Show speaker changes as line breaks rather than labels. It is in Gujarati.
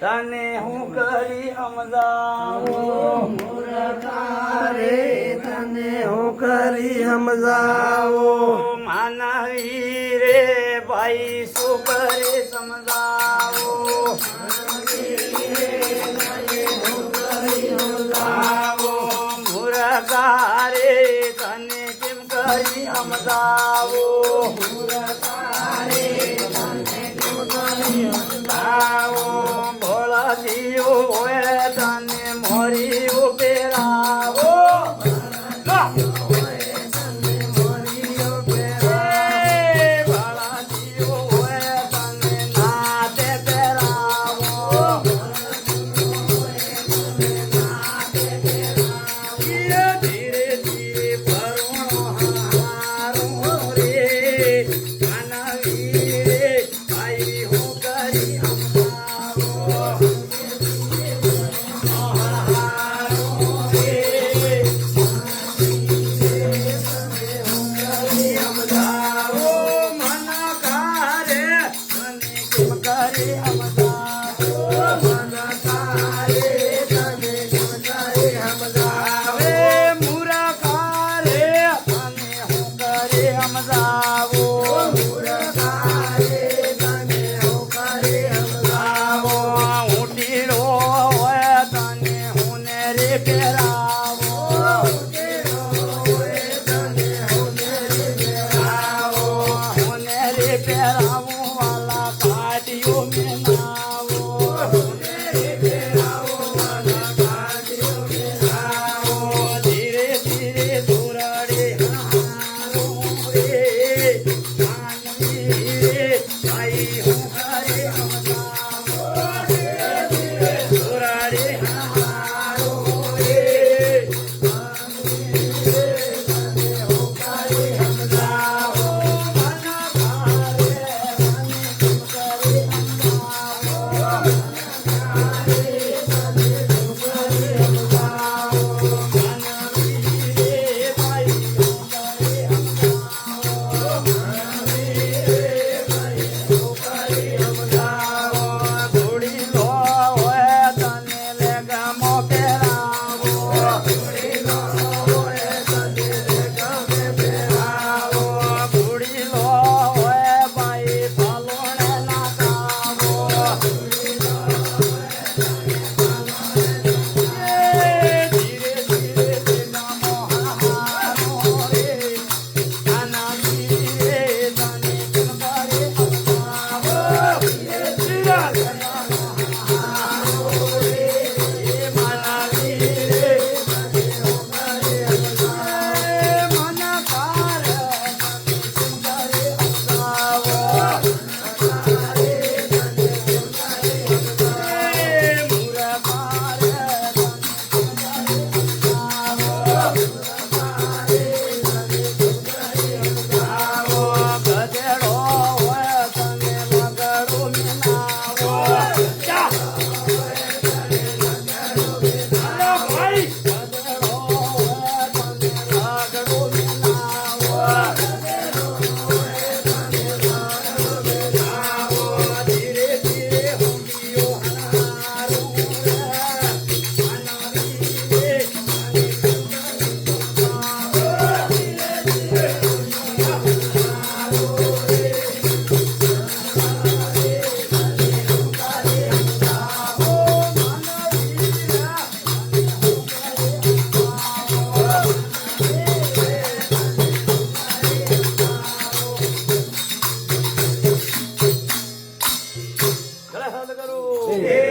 તને હું કરી સમજાવું
મૂર્ખા રે તને હું કરી સમજાવો
માનવી રે ભાઈ શું કરી સમજાવો મૂર્ખા રે તને કેમ કરી સમજાવો ભોળા જીવ હોય તને મોરી ઉપેરાવો ભોળા જીવ હોય તને નાતે પહેરાવો ધીરે ધીરે ભરણો હારો રે માનવી રે ભાઈ હું કરી
એ